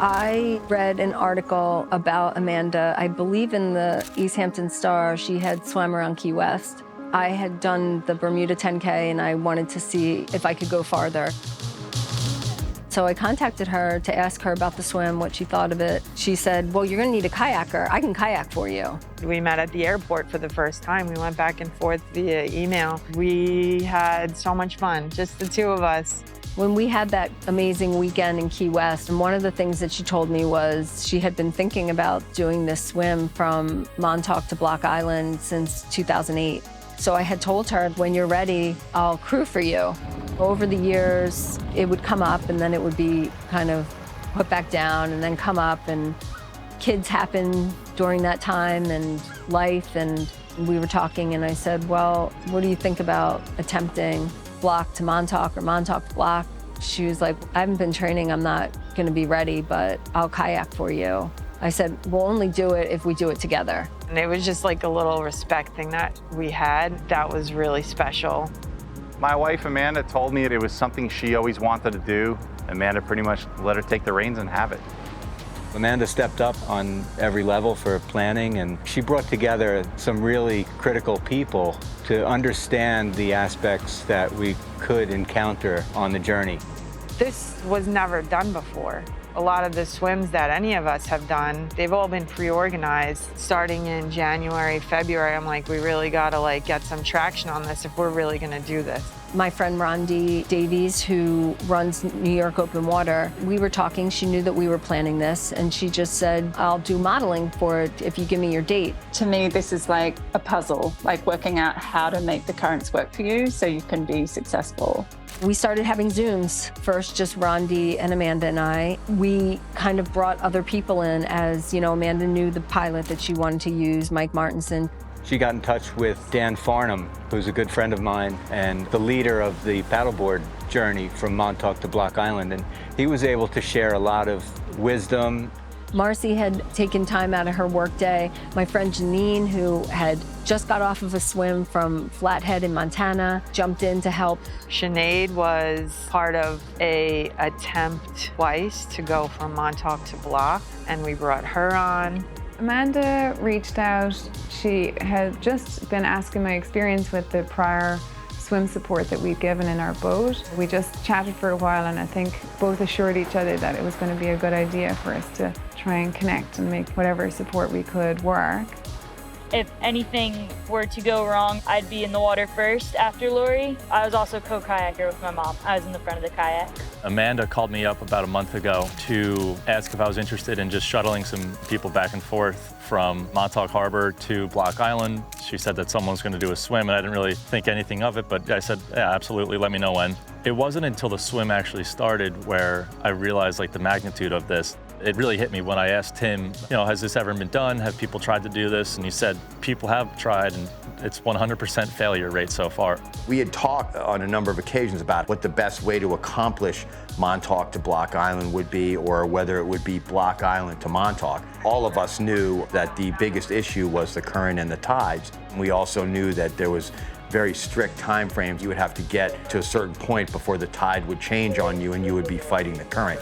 I read an article about Amanda, I believe in the East Hampton Star. She had swam around Key West. I had done the Bermuda 10K and I wanted to see if I could go farther. So I contacted her to ask her about the swim, what she thought of it. She said, well, you're gonna need a kayaker. I can kayak for you. We met at the airport for the first time. We went back and forth via email. We had so much fun, just the two of us. When we had that amazing weekend in Key West, and one of the things that she told me was she had been thinking about doing this swim from Montauk to Block Island since 2008. So I had told her, when you're ready, I'll crew for you. Over the years, it would come up and then it would be kind of put back down and then come up, and kids happen during that time and life, and we were talking and I said, well, what do you think about attempting Block to Montauk or Montauk to Block? She was like, I haven't been training, I'm not gonna be ready, but I'll kayak for you. I said, we'll only do it if we do it together. And it was just like a little respect thing that we had that was really special. My wife, Amanda, told me it was something she always wanted to do. Amanda pretty much let her take the reins and have it. Amanda stepped up on every level for planning, and she brought together some really critical people to understand the aspects that we could encounter on the journey. This was never done before. A lot of the swims that any of us have done, they've all been pre-organized. Starting in January, February, I'm like, we really gotta get some traction on this if we're really gonna do this. My friend Rondi Davies, who runs New York Open Water, we were talking, she knew that we were planning this, and she just said, I'll do modeling for it if you give me your date. To me, this is like a puzzle, like working out how to make the currents work for you so you can be successful. We started having Zooms, first just Rondi and Amanda and I. We kind of brought other people in as, Amanda knew the pilot that she wanted to use, Mike Martinsen. She got in touch with Dan Farnham, who's a good friend of mine and the leader of the paddleboard journey from Montauk to Block Island, and he was able to share a lot of wisdom. Marcie had taken time out of her workday. My friend Janine, who had just got off of a swim from Flathead in Montana, jumped in to help. Sinead was part of an attempt twice to go from Montauk to Block, and we brought her on. Amanda reached out. She had just been asking my experience with the prior swim support that we'd given in our boat. We just chatted for a while, and I think both assured each other that it was going to be a good idea for us to try and connect and make whatever support we could work. If anything were to go wrong, I'd be in the water first after Lori. I was also co-kayaker with my mom. I was in the front of the kayak. Amanda called me up about a month ago to ask if I was interested in just shuttling some people back and forth from Montauk Harbor to Block Island. She said that someone was going to do a swim, and I didn't really think anything of it, but I said, yeah, absolutely, let me know when. It wasn't until the swim actually started where I realized the magnitude of this. It really hit me when I asked him, has this ever been done? Have people tried to do this? And he said, people have tried, and it's 100% failure rate so far. We had talked on a number of occasions about what the best way to accomplish Montauk to Block Island would be, or whether it would be Block Island to Montauk. All of us knew that the biggest issue was the current and the tides. We also knew that there was very strict time frames. You would have to get to a certain point before the tide would change on you and you would be fighting the current.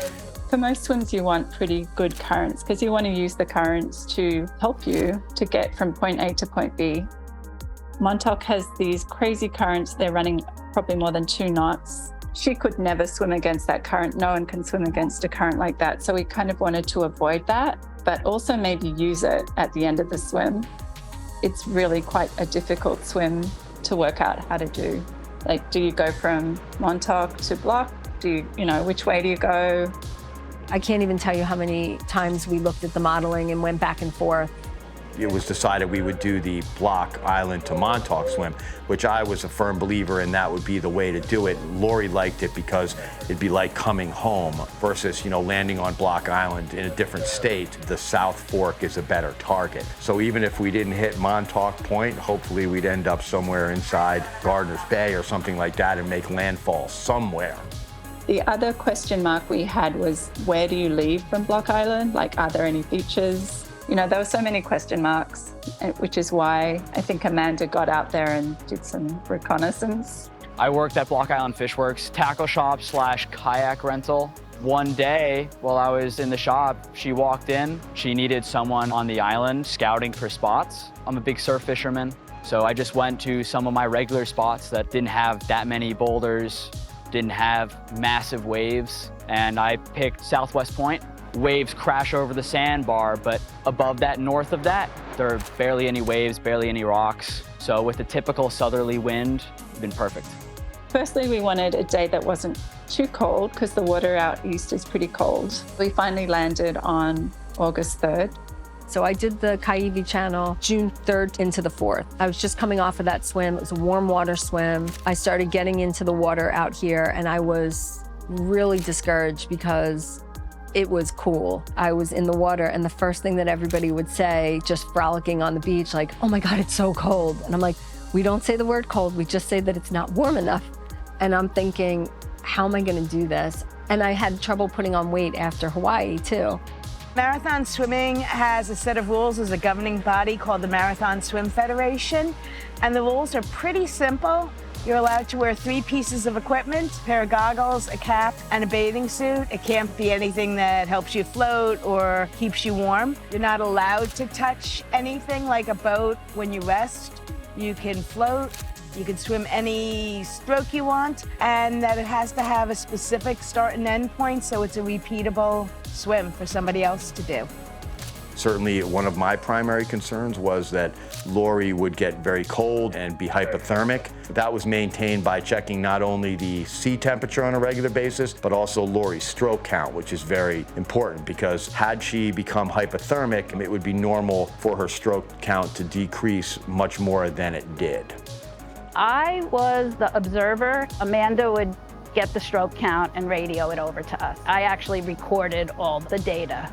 For most swims, you want pretty good currents because you want to use the currents to help you to get from point A to point B. Montauk has these crazy currents. They're running probably more than 2 knots. She could never swim against that current. No one can swim against a current like that. So we kind of wanted to avoid that, but also maybe use it at the end of the swim. It's really quite a difficult swim to work out how to do. Do you go from Montauk to Block? Which way do you go? I can't even tell you how many times we looked at the modeling and went back and forth. It was decided we would do the Block Island to Montauk swim, which I was a firm believer in that would be the way to do it. Lori liked it because it'd be like coming home versus, landing on Block Island in a different state. The South Fork is a better target. So even if we didn't hit Montauk Point, hopefully we'd end up somewhere inside Gardiner's Bay or something like that and make landfall somewhere. The other question mark we had was, where do you leave from Block Island? Are there any beaches? There were so many question marks, which is why I think Amanda got out there and did some reconnaissance. I worked at Block Island Fishworks, tackle shop / kayak rental. One day, while I was in the shop, she walked in. She needed someone on the island scouting for spots. I'm a big surf fisherman, so I just went to some of my regular spots that didn't have that many boulders, didn't have massive waves, and I picked Southwest Point. Waves crash over the sandbar, but above that, north of that, there are barely any waves, barely any rocks. So with a typical southerly wind, it's been perfect. Firstly, we wanted a day that wasn't too cold because the water out east is pretty cold. We finally landed on August 3rd. So I did the Kaiwi Channel June 3rd into the 4th. I was just coming off of that swim. It was a warm water swim. I started getting into the water out here and I was really discouraged because it was cool. I was in the water and the first thing that everybody would say, just frolicking on the beach, like, oh my God, it's so cold. And I'm like, we don't say the word cold, we just say that it's not warm enough. And I'm thinking, how am I gonna do this? And I had trouble putting on weight after Hawaii too. Marathon swimming has a set of rules as a governing body called the Marathon Swim Federation. And the rules are pretty simple. You're allowed to wear 3 pieces of equipment, a pair of goggles, a cap, and a bathing suit. It can't be anything that helps you float or keeps you warm. You're not allowed to touch anything like a boat when you rest. You can float, you can swim any stroke you want, and that it has to have a specific start and end point, so it's a repeatable swim for somebody else to do. Certainly one of my primary concerns was that Lori would get very cold and be hypothermic. That was maintained by checking not only the sea temperature on a regular basis, but also Lori's stroke count, which is very important because had she become hypothermic, it would be normal for her stroke count to decrease much more than it did. I was the observer. Amanda would get the stroke count and radio it over to us. I actually recorded all the data.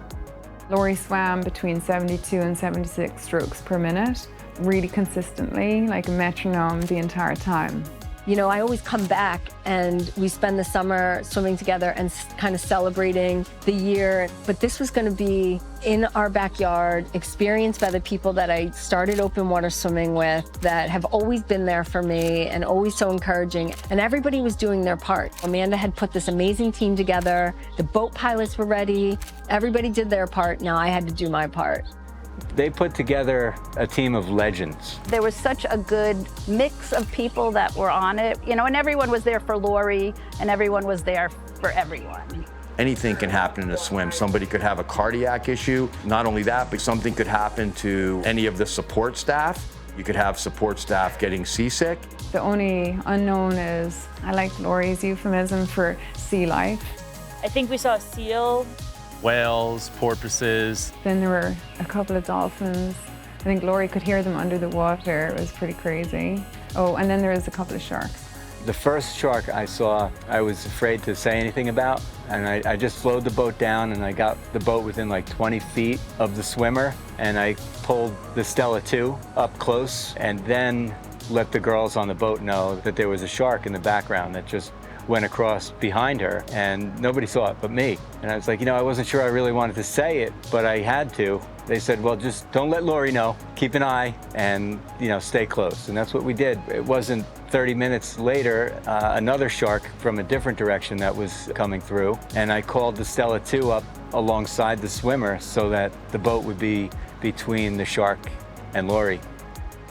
Lori swam between 72 and 76 strokes per minute, really consistently, like a metronome the entire time. You know, I always come back and we spend the summer swimming together and kind of celebrating the year. But this was going to be in our backyard, experienced by the people that I started open water swimming with, that have always been there for me and always so encouraging. And everybody was doing their part. Amanda had put this amazing team together. The boat pilots were ready. Everybody did their part. Now I had to do my part. They put together a team of legends. There was such a good mix of people that were on it, you know, and everyone was there for Lori and everyone was there for everyone. Anything can happen in a swim. Somebody could have a cardiac issue. Not only that, but something could happen to any of the support staff. You could have support staff getting seasick. The only unknown is, I like Lori's euphemism for sea life. I think we saw a seal. Whales, porpoises. Then there were a couple of dolphins. I think Lori could hear them under the water. It was pretty crazy. Oh, and then there was a couple of sharks. The first shark I saw, I was afraid to say anything about, and I just slowed the boat down and I got the boat within like 20 feet of the swimmer, and I pulled the Stella II up close and then let the girls on the boat know that there was a shark in the background that just went across behind her, and nobody saw it but me. And I was like, you know, I wasn't sure I really wanted to say it, but I had to. They said, well, just don't let Lori know. Keep an eye and, you know, stay close. And that's what we did. It wasn't 30 minutes later, another shark from a different direction that was coming through. And I called the Stella II up alongside the swimmer so that the boat would be between the shark and Lori.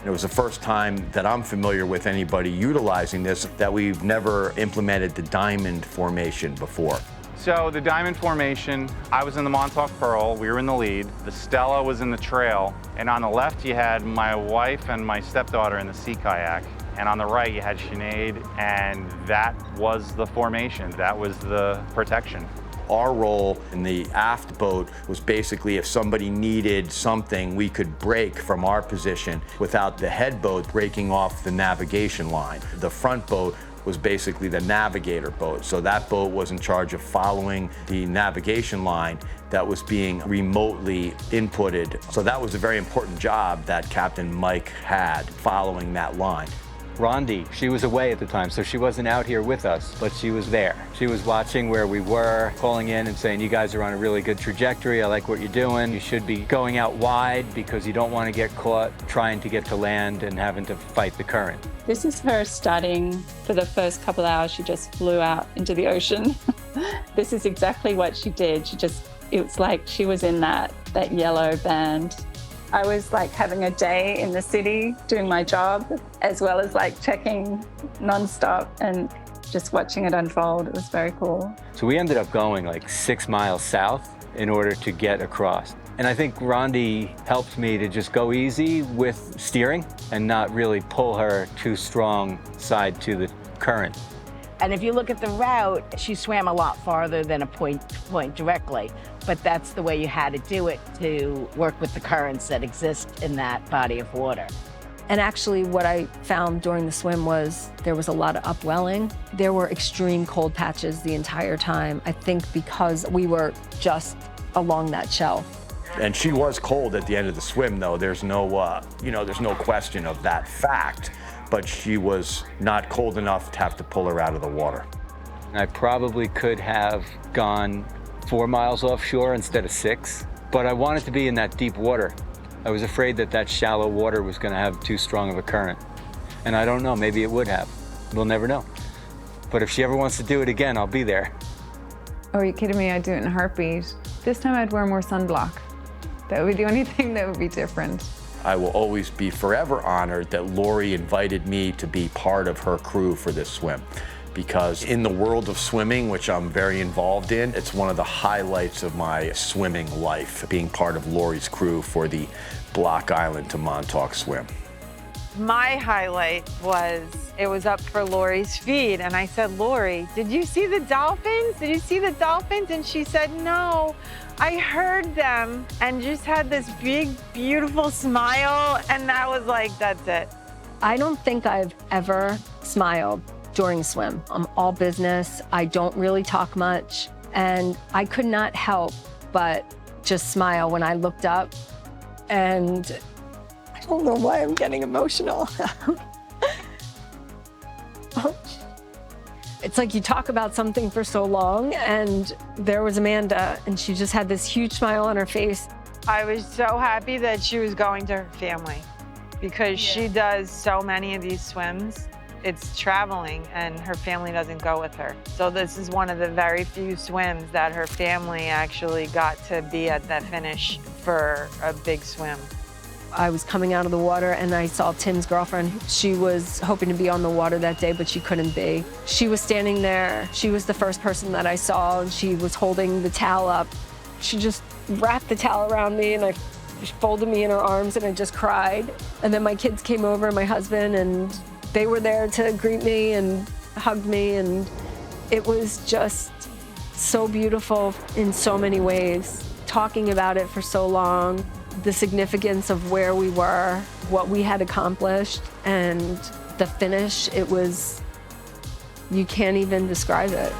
It was the first time that I'm familiar with anybody utilizing this, that we've never implemented the diamond formation before. So the diamond formation, I was in the Montauk Pearl, we were in the lead. The Stella was in the trail, and on the left you had my wife and my stepdaughter in the sea kayak. And on the right you had Sinead, and that was the formation, that was the protection. Our role in the aft boat was basically if somebody needed something, we could break from our position without the head boat breaking off the navigation line. The front boat was basically the navigator boat. So that boat was in charge of following the navigation line that was being remotely inputted. So that was a very important job that Captain Mike had, following that line. Rondi, she was away at the time, so she wasn't out here with us, but she was there. She was watching where we were, calling in and saying, you guys are on a really good trajectory, I like what you're doing. You should be going out wide because you don't want to get caught trying to get to land and having to fight the current. This is her starting for the first couple hours. She just flew out into the ocean. This is exactly what she did. It was like she was in that yellow band. I was like having a day in the city doing my job, as well as like checking nonstop and just watching it unfold. It was very cool. So we ended up going like 6 miles south in order to get across. And I think Rondi helped me to just go easy with steering and not really pull her too strong side to the current. And if you look at the route, she swam a lot farther than a point directly, but that's the way you had to do it to work with the currents that exist in that body of water. And actually what I found during the swim was there was a lot of upwelling. There were extreme cold patches the entire time, I think because we were just along that shelf. And she was cold at the end of the swim, though. There's no, there's no question of that fact. But she was not cold enough to have to pull her out of the water. I probably could have gone 4 miles offshore instead of 6, but I wanted to be in that deep water. I was afraid that shallow water was going to have too strong of a current. And I don't know, maybe it would have. We'll never know. But if she ever wants to do it again, I'll be there. Oh, are you kidding me? I'd do it in a heartbeat. This time I'd wear more sunblock. That would be the only thing that would be different. I will always be forever honored that Lori invited me to be part of her crew for this swim. Because in the world of swimming, which I'm very involved in, it's one of the highlights of my swimming life, being part of Lori's crew for the Block Island to Montauk swim. My highlight was, it was up for Lori's feed, and I said, Lori, did you see the dolphins? Did you see the dolphins? And she said, no. I heard them and just had this big, beautiful smile, and that was like, that's it. I don't think I've ever smiled during a swim. I'm all business. I don't really talk much, and I could not help but just smile when I looked up, and I don't know why I'm getting emotional. It's like you talk about something for so long, and there was Amanda, and she just had this huge smile on her face. I was so happy that she was going to her family, because she does so many of these swims. It's traveling, and her family doesn't go with her. So this is one of the very few swims that her family actually got to be at the finish for a big swim. I was coming out of the water and I saw Tim's girlfriend. She was hoping to be on the water that day, but she couldn't be. She was standing there. She was the first person that I saw, and she was holding the towel up. She just wrapped the towel around me, and she folded me in her arms, and I just cried. And then my kids came over, my husband, and they were there to greet me and hug me, and it was just so beautiful in so many ways. Talking about it for so long, the significance of where we were, what we had accomplished, and the finish, you can't even describe it.